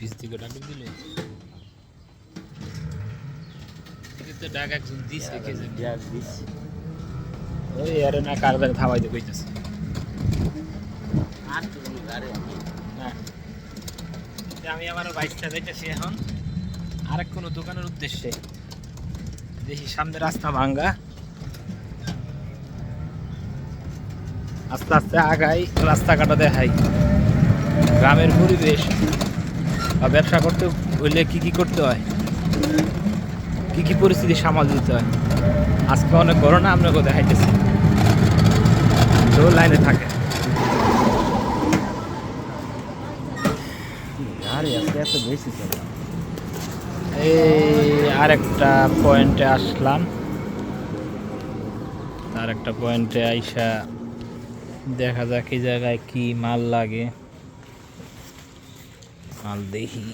Office থেকে ডাক দিলে তো ডাক একজন দিছে কে জানি ডাক দিছি ওই আরে না কার গাড়ি থামাইতে কইতাছে আর তো কোনো গাড়ি না আমি আমার বাইকটা যাইতেছি এখন আরেক কোনো দোকানের উদ্দেশ্যে দেখি সামনে রাস্তা ভাঙ্গা আস্তে আস্তে আগাই রাস্তাঘাটে দেখাই গ্রামের পরিবেশ বা ব্যবসা করতে হইলে কি কি করতে হয় কি কি পরিস্থিতি সামাল দিতে হয় আজকে অনেক বড় না আপনাকে দেখাইতেছি তো লাইনে থাকে গাড়ি আজকে এত বেশি চলে এই আরেকটা পয়েন্টে আসলাম আরেকটা পয়েন্টে আইসা দেখা যাক এই জায়গায় কি মাল লাগে মাল দেখি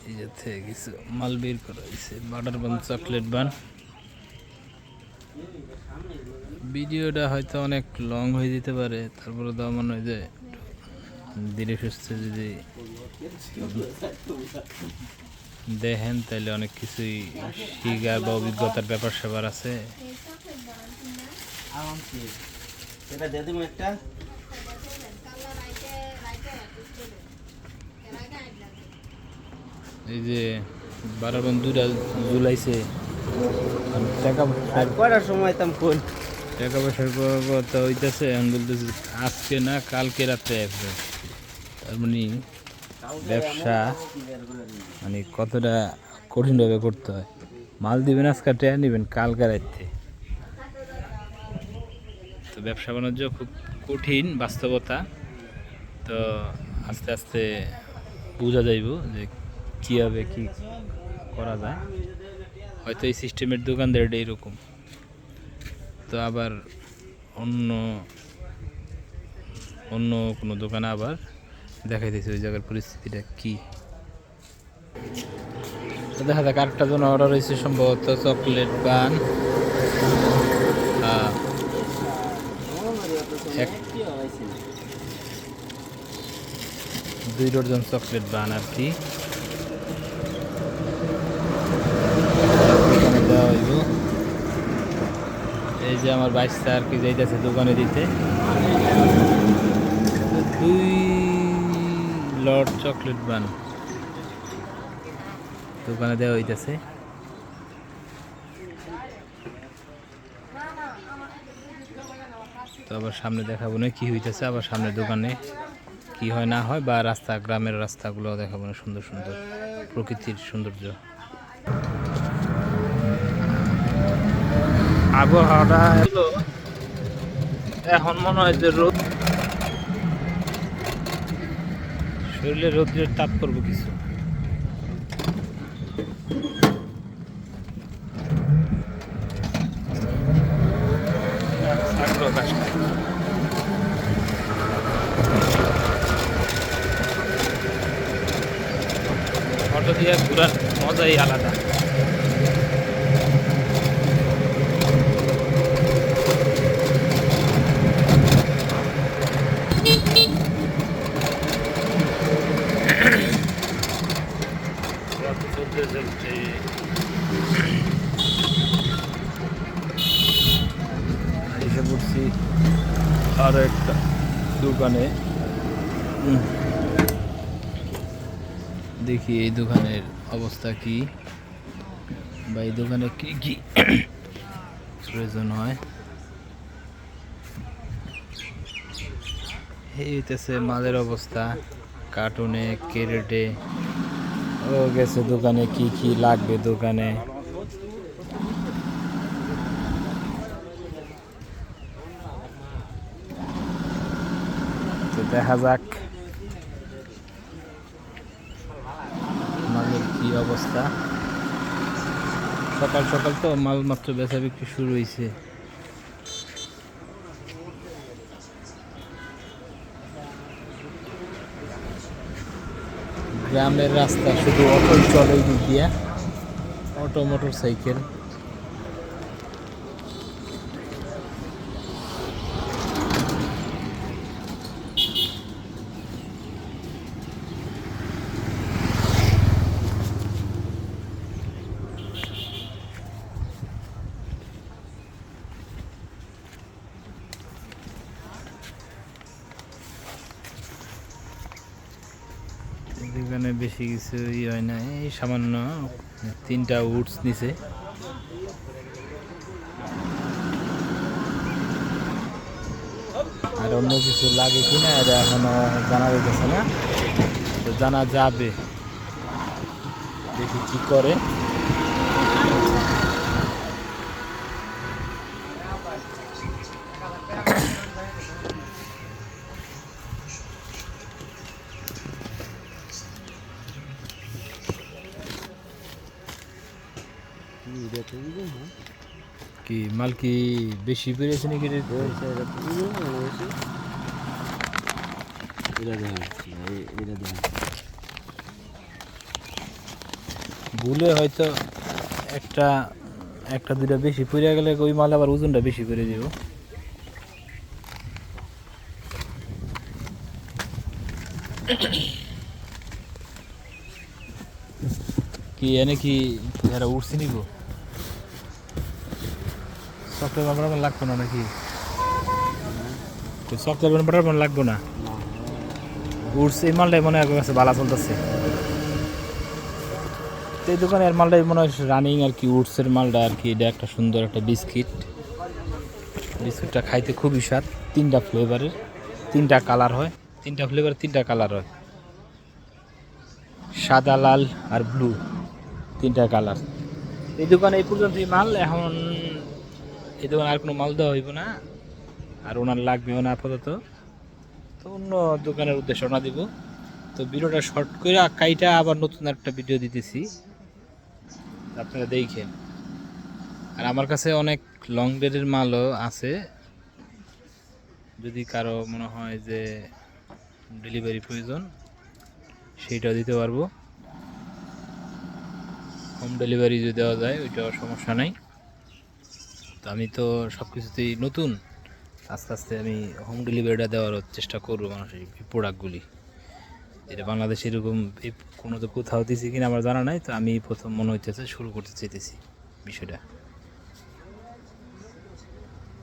এই যে থেকে কিছু মাল বের করা হয়েছে বাটার বান চকলেট বান ভিডিওটা হয়তো অনেক লং হয়ে যেতে পারে তারপরে তো মনে হয় যে ধীরে সুস্থে যদি দেখেন তাহলে অনেক কিছুই শিকার বা অভিজ্ঞতার ব্যাপার স্যাপার আছে এটা দিয়ে দিবো একটা এই যে বারো বন্ধুরা ঝুলাইছে টাকা আর কয়টার সময় তাম কোন টাকা পয়সার কথা হইতেছে এখন বলতেছে আজকে না কালকে রাত্রে আসবে তার মানে ব্যবসা মানে কতটা কঠিনভাবে করতে হয় মাল দিবেন আজকে টেয়া নেবেন কালকে রাত্রে তো ব্যবসা বাণিজ্য খুব কঠিন বাস্তবতা তো আস্তে আস্তে বোঝা যাইব যে কীভাবে কী করা যায় হয়তো এই সিস্টেমের দোকানদারটা এরকম তো আবার অন্য অন্য কোনো দোকানে আবার দেখাই দিয়েছে ওই জায়গার পরিস্থিতিটা কী তো দেখা যাক আরেকটা জন্য অর্ডার হয়েছে সম্ভবত চকলেট বান দুই ডজন চকলেট বান আর কি দোকানে দেওয়া হইব এই যে আমার বাইশটা আর কি যাইতেছে দোকানে দিতে দুই লট চকলেট বান দোকানে দেওয়া হইতেছে তো আবার সামনে দেখাবো না কি হইতেছে আবার সামনে দোকানে কি হয় না হয় বা রাস্তা গ্রামের রাস্তাগুলো দেখাবো না সুন্দর সুন্দর প্রকৃতির সৌন্দর্য আবহাওয়াটা এখন মনে হয় যে রোদ শরীরে রোদ্রের তাপ পড়বো কিছু অটো দিয়ে ঘোরার মজাই আলাদা এসে পড়ছি আর একটা দোকানে দেখি এই দোকানের অবস্থা কি বা এই দোকানে কি কি প্রয়োজন হয় এই হইতেছে মালের অবস্থা কার্টুনে ক্যারেটে ও গেছে দোকানে কি কি লাগবে দোকানে তো দেখা যাক মালের কি অবস্থা সকাল সকাল তো মাল মাত্র বেচা বিক্রি শুরু হয়েছে গ্রামের রাস্তা শুধু অটো চলে দিক দিয়া অটো মোটর সাইকেল বেশি কিছু হয় না, এই সামান্য 3টা উডস নিছে। আর অন্য কিছু লাগে কিনা এটা এখনো জানা যাচ্ছে না, তো জানা যাবে, দেখি কি করে। কি মাল কি বেশি বেড়েছে নাকি রে? ভুলে হয়তো একটা একটা দুইটা বেশি পড়ে গেলে ওই মাল আবার ওজনটা বেশি করে দিব। কি এনে কি এরা উঠছে নিব? সফটওয়্যার বানাবার লাগবো না নাকি? সফটওয়্যার বানাবার লাগবো না, উঠছে এই মালটাই মনে হয় কাছে ভালো চলতেছে। এই দোকানের মালটাই মনে হয় রানিং আর কি, উডসের মালটা আর কি। এটা একটা সুন্দর একটা বিস্কিটটা খাইতে খুবই স্বাদ। 3টা ফ্লেভারের 3টা কালার হয়, 3টা ফ্লেভার 3টা কালার হয়, সাদা লাল আর ব্লু 3টা কালার। এই দোকানে এই পর্যন্ত মাল, এখন এই দোকানে আর কোনো মাল দেওয়া হইব না, আর ওনার লাগবেও না আপাতত। তো অন্য দোকানের উদ্দেশ্যে ওনা দিব। তো ভিডিওটা শর্ট করে কাইটা আবার নতুন একটা ভিডিও দিতেছি, আপনারা দেখেন। আর আমার কাছে অনেক লং ডেটের মালও আছে, যদি কারো মনে হয় যে ডেলিভারি প্রয়োজন সেইটাও দিতে পারবো। হোম ডেলিভারি যদি দেওয়া যায় ওইটাও সমস্যা নাই। তো আমি তো সব কিছুতেই নতুন, আস্তে আস্তে আমি হোম ডেলিভারিটা দেওয়ার চেষ্টা করবো মানুষের এই প্রোডাক্টগুলি। এটা বাংলাদেশে এরকম কোনো তো কোথাও দিছি কিনা আমার জানা নাই, তো আমি প্রথম মনে হইতেছে শুরু করতে চাইতেছি বিষয়টা।